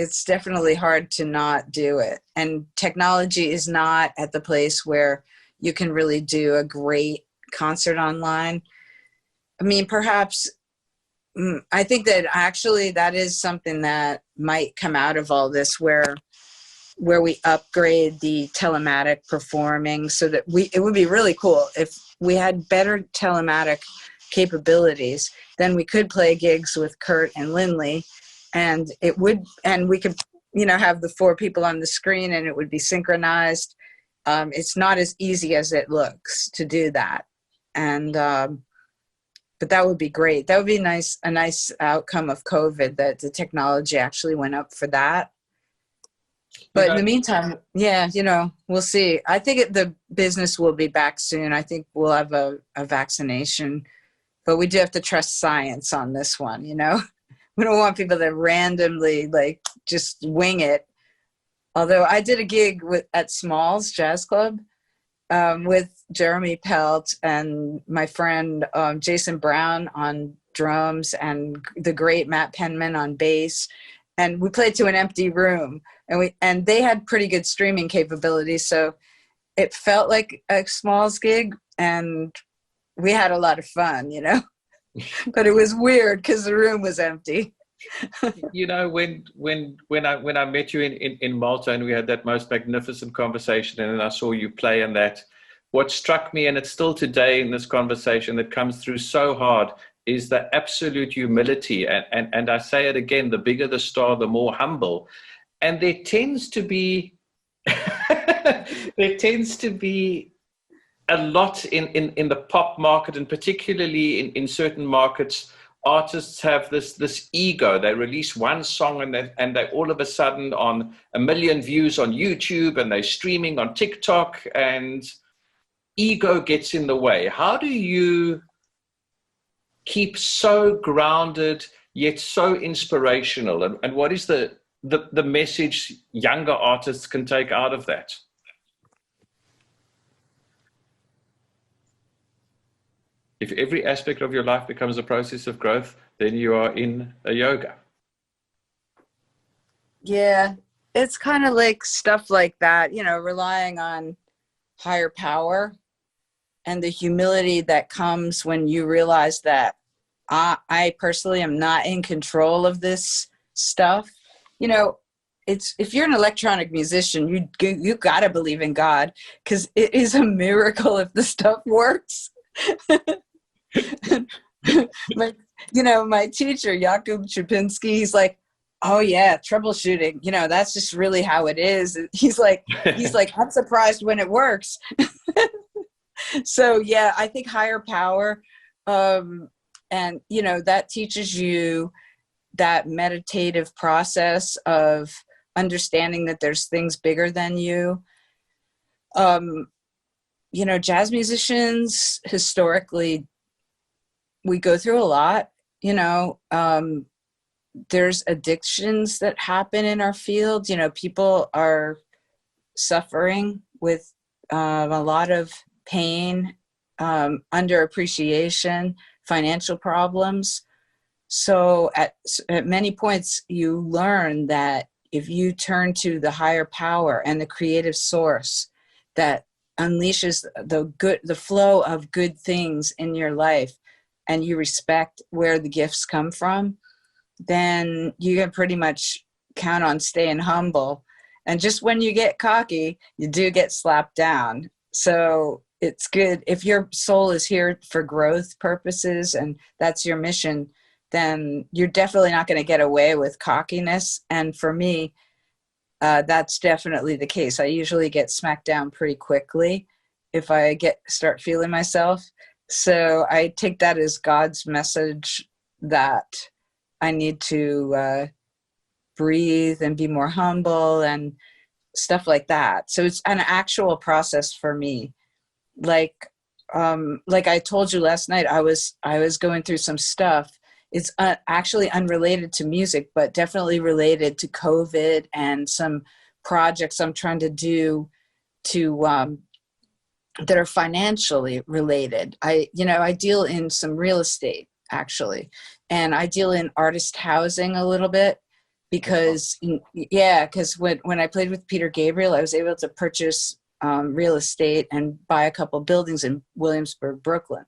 it's definitely hard to not do it. And technology is not at the place where you can really do a great concert online. I mean, perhaps, I think that actually that is something that might come out of all this where we upgrade the telematic performing so that it would be really cool if we had better telematic capabilities. Then we could play gigs with Kurt and Lindley, and we could, have the 4 people on the screen and it would be synchronized. It's not as easy as it looks to do that. And, but that would be great. That would be a nice outcome of COVID, that the technology actually went up for that. But in the meantime, yeah, we'll see. I think the business will be back soon. I think we'll have a vaccination, but we do have to trust science on this one, We don't want people to randomly just wing it. Although I did a gig at Smalls Jazz Club with Jeremy Pelt and my friend Jason Brown on drums and the great Matt Penman on bass. And we played to an empty room, and they had pretty good streaming capabilities. So it felt like a Smalls gig, and we had a lot of fun, but it was weird because the room was empty. When I met you in Malta and we had that most magnificent conversation, and then I saw you play in that, what struck me, and it's still today in this conversation that comes through so hard, is the absolute humility. And I say it again, the bigger the star, the more humble. And there tends to be there tends to be a lot in the pop market, and particularly in certain markets, artists have this ego. They release one song and they all of a sudden on 1 million views on YouTube, and they're streaming on TikTok, and ego gets in the way. How do you keep so grounded yet so inspirational? And what is the message younger artists can take out of that? If every aspect of your life becomes a process of growth, then you are in a yoga. Yeah, it's kind of like stuff like that, you know, relying on higher power and the humility that comes when you realize that I personally am not in control of this stuff. You know, it's, if you're an electronic musician, you gotta believe in God, because it is a miracle if the stuff works. My teacher, Jakub Czapinski, he's like, oh yeah, troubleshooting, you know, that's just really how it is. He's like, I'm surprised when it works. So yeah, I think higher power, and you know, that teaches you that meditative process of understanding that there's things bigger than you. You know, jazz musicians historically, we go through a lot, you know, there's addictions that happen in our field. You know, people are suffering with a lot of pain, underappreciation, financial problems. So at many points, you learn that if you turn to the higher power and the creative source that unleashes the flow of good things in your life, and you respect where the gifts come from, then you can pretty much count on staying humble. And just when you get cocky, you do get slapped down. So it's good if your soul is here for growth purposes and that's your mission, then you're definitely not going to get away with cockiness. And for me, that's definitely the case. I usually get smacked down pretty quickly if I start feeling myself. So I take that as God's message that I need to breathe and be more humble and stuff like that. So it's an actual process for me. Like I told you last night, I was going through some stuff. It's actually unrelated to music, but definitely related to COVID and some projects I'm trying to do to that are financially related. I deal in some real estate actually, and I deal in artist housing a little bit because when I played with Peter Gabriel, I was able to purchase real estate and buy a couple buildings in Williamsburg, Brooklyn.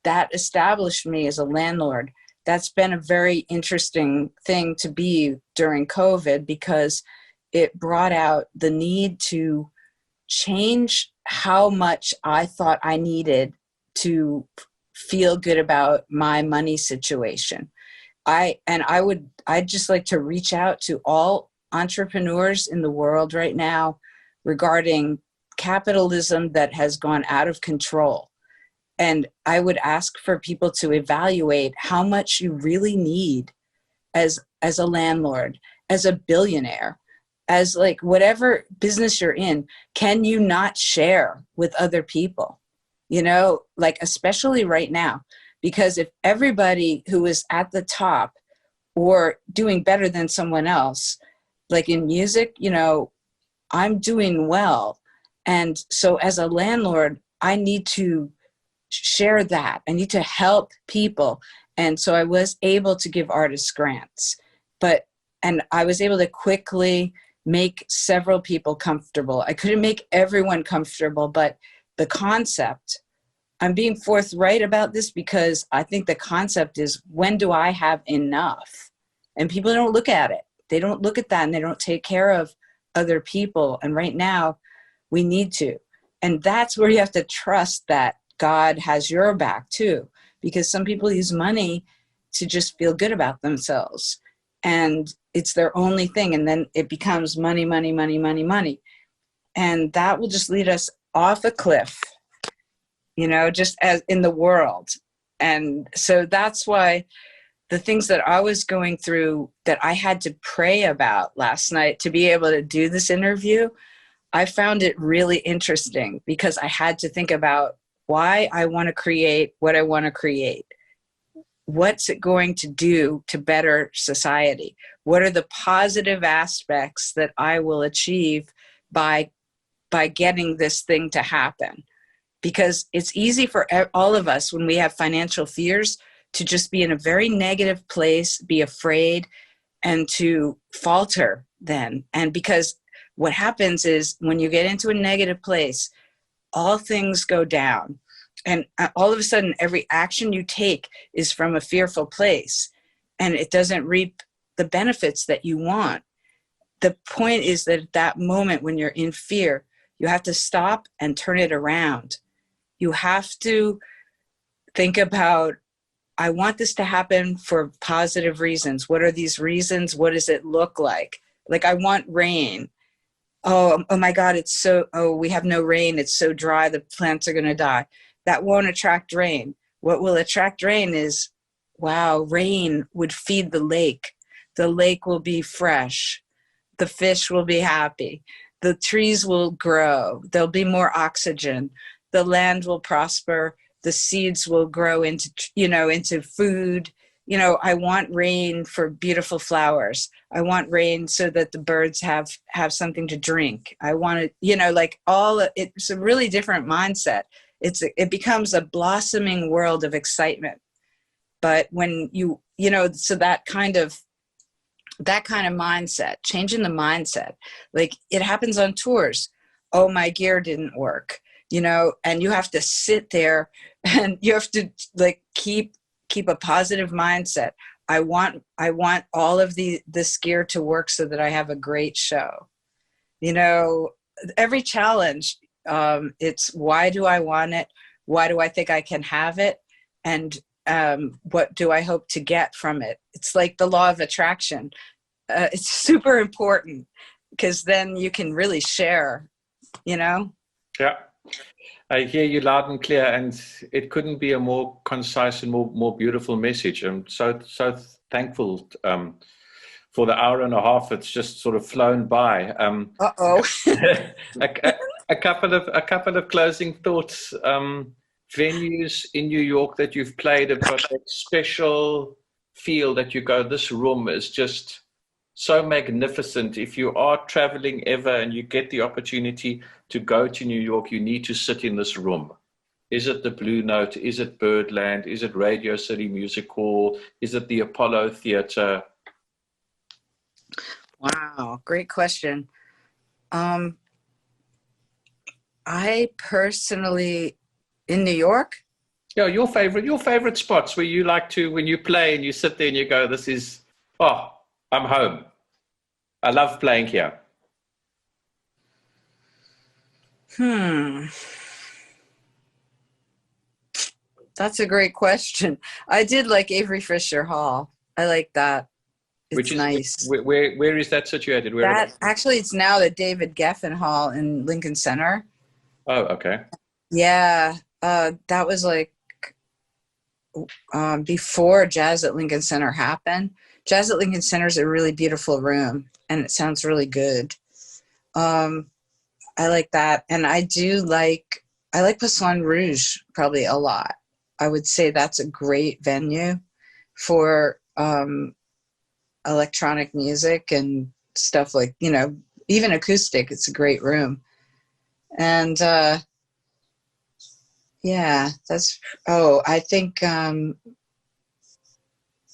That established me as a landlord. That's been a very interesting thing to be during COVID because it brought out the need to change how much I thought I needed to feel good about my money situation. I'd just like to reach out to all entrepreneurs in the world right now regarding capitalism that has gone out of control. And I would ask for people to evaluate how much you really need as a landlord, as a billionaire, as like whatever business you're in. Can you not share with other people? You know, like especially right now, because if everybody who is at the top or doing better than someone else, like in music, you know, I'm doing well. And so as a landlord, I need to share that. I need to help people. And so I was able to give artists grants, and I was able to quickly make several people comfortable. I couldn't make everyone comfortable, but the concept, I'm being forthright about this because I think the concept is, when do I have enough? And people don't look at it. They don't look at that, and they don't take care of other people. And right now we need to. And that's where you have to trust that God has your back too, because some people use money to just feel good about themselves, and it's their only thing. And then it becomes money, money, money, money, money. and that will just lead us off a cliff, you know, just as in the world. And so that's why the things that I was going through that I had to pray about last night to be able to do this interview, I found it really interesting because I had to think about why I want to create what I want to create. What's it going to do to better society? What are the positive aspects that I will achieve by getting this thing to happen? Because it's easy for all of us when we have financial fears to just be in a very negative place, be afraid, and to falter then. And because what happens is when you get into a negative place, all things go down. And all of a sudden, every action you take is from a fearful place, and it doesn't reap the benefits that you want. The point is that at that moment when you're in fear, you have to stop and turn it around. You have to think about, I want this to happen for positive reasons. What are these reasons? What does it look like? Like, I want rain. Oh my God, we have no rain. It's so dry, the plants are going to die. That won't attract rain. What will attract rain is, wow, rain would feed the lake. The lake will be fresh. The fish will be happy. The trees will grow. There'll be more oxygen. The land will prosper. The seeds will grow into food. You know, I want rain for beautiful flowers. I want rain so that the birds have something to drink. I want it, it's a really different mindset. It becomes a blossoming world of excitement. But when so that kind of mindset, changing the mindset, like it happens on tours. Oh, my gear didn't work, and you have to sit there and you have to like keep a positive mindset. I want all of this gear to work so that I have a great show. Every challenge, it's why do I want it? Why do I think I can have it? And what do I hope to get from it? It's like the law of attraction. It's super important because then you can really share, Yeah. I hear you loud and clear, and it couldn't be a more concise and more beautiful message. I'm so thankful for the hour and a half. It's just sort of flown by. A couple of closing thoughts. Venues in New York that you've played have got that special feel that you go, this room is just so magnificent. If you are traveling ever and you get the opportunity to go to New York, you need to sit in this room. Is it the Blue Note? Is it Birdland? Is it Radio City Music Hall? Is it the Apollo Theater? Wow, great question. I personally, in New York? Yeah, your favorite spots where you like to, when you play and you sit there and you go, this is, I'm home. I love playing here. That's a great question. I did like Avery Fisher Hall. I like that. It's nice. Where is that situated? Actually, it's now the David Geffen Hall in Lincoln Center. Oh, okay. Yeah, that was like before Jazz at Lincoln Center happened. Jazz at Lincoln Center is a really beautiful room, and it sounds really good. I like that, and I like Poisson Rouge probably a lot. I would say that's a great venue for electronic music and stuff like, even acoustic. It's a great room. And I think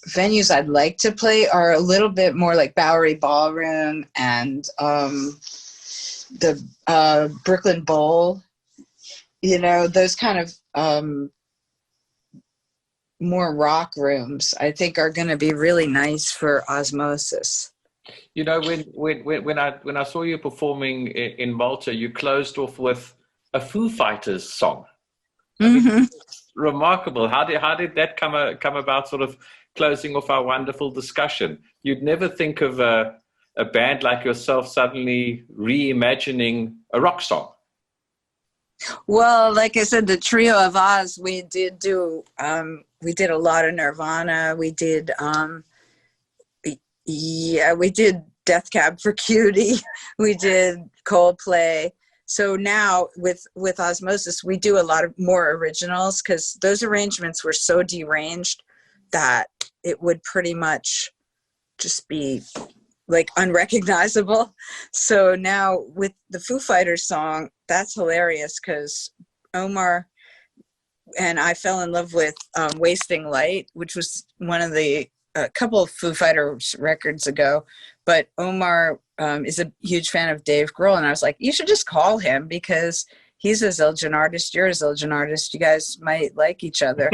venues I'd like to play are a little bit more like Bowery Ballroom and the Brooklyn Bowl, those kind of more rock rooms, I think, are going to be really nice for osmosis. When I saw you performing in Malta, you closed off with a Foo Fighters song. Mm-hmm. Remarkable. How did that come about? Sort of closing off our wonderful discussion. You'd never think of a a band like yourself suddenly reimagining a rock song? Well, like I said, the trio of Oz, we did a lot of Nirvana. We did, we did Death Cab for Cutie. We did Coldplay. So now with Osmosis, we do a lot of more originals because those arrangements were so deranged that it would pretty much just be like unrecognizable. So now with the Foo Fighters song, that's hilarious because Omar and I fell in love with Wasting Light, which was one of the a couple of Foo Fighters records ago, but Omar is a huge fan of Dave Grohl, and I was like, you should just call him because he's a Zildjian artist, you're a Zildjian artist, you guys might like each other.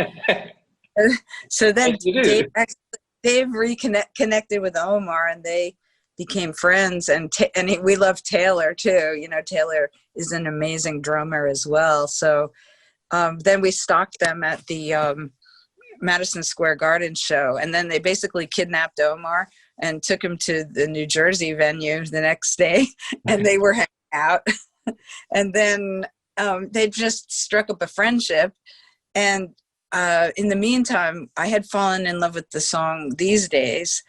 So then Dave reconnected with Omar, and they became friends, and we love Taylor too. You know, Taylor is an amazing drummer as well. So then we stalked them at the Madison Square Garden show, and then they basically kidnapped Omar and took him to the New Jersey venue the next day, and they were hanging out. And then they just struck up a friendship, and in the meantime, I had fallen in love with the song These Days,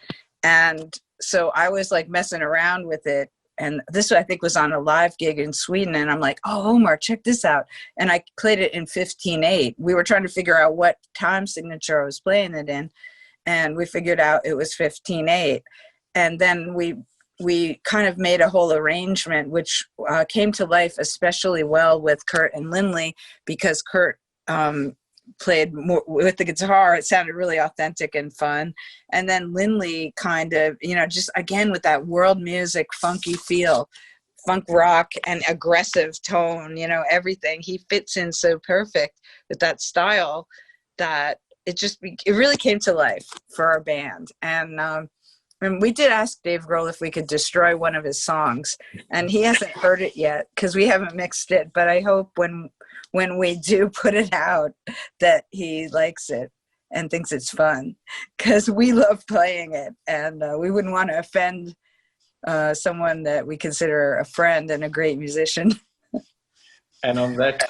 and so I was like messing around with it. And this, I think, was on a live gig in Sweden. And I'm like, oh, Omar, check this out. And I played it in 15/8. We were trying to figure out what time signature I was playing it in. And we figured out it was 15/8. And then we kind of made a whole arrangement, which came to life especially well with Kurt and Lindley, because Kurt played more with the guitar. It sounded really authentic and fun. And then Lindley kind of, you know, just again with that world music, funky feel, funk rock and aggressive tone, you know, everything. He fits in so perfect with that style that it really came to life for our band. And we did ask Dave Grohl if we could destroy one of his songs, and he hasn't heard it yet because we haven't mixed it, but I hope when we do put it out that he likes it and thinks it's fun, because we love playing it, and we wouldn't want to offend someone that we consider a friend and a great musician. And on that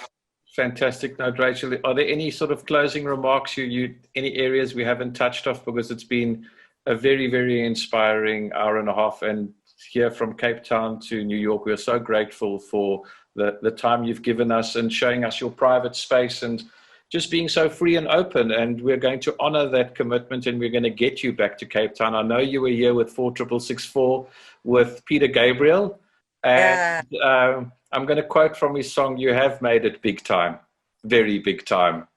fantastic note, Rachel, are there any sort of closing remarks, any areas we haven't touched off? Because it's been a very, very inspiring hour and a half, and here from Cape Town to New York, we're so grateful for the time you've given us and showing us your private space and just being so free and open. And we're going to honor that commitment, and we're going to get you back to Cape Town. I know you were here with 4664 with Peter Gabriel, and I'm going to quote from his song, "You have made it big time, very big time."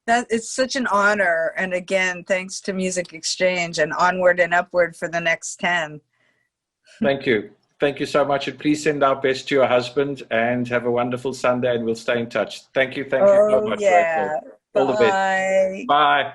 That it's such an honor, and again, thanks to Music Exchange, and onward and upward for the next 10. Thank you. Thank you so much, and please send our best to your husband, and have a wonderful Sunday, and we'll stay in touch. Thank you so much, Rachel. All the best. Bye.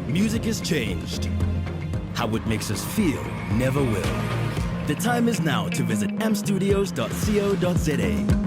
Music has changed. How it makes us feel never will. The time is now to visit ampstudios.co.za.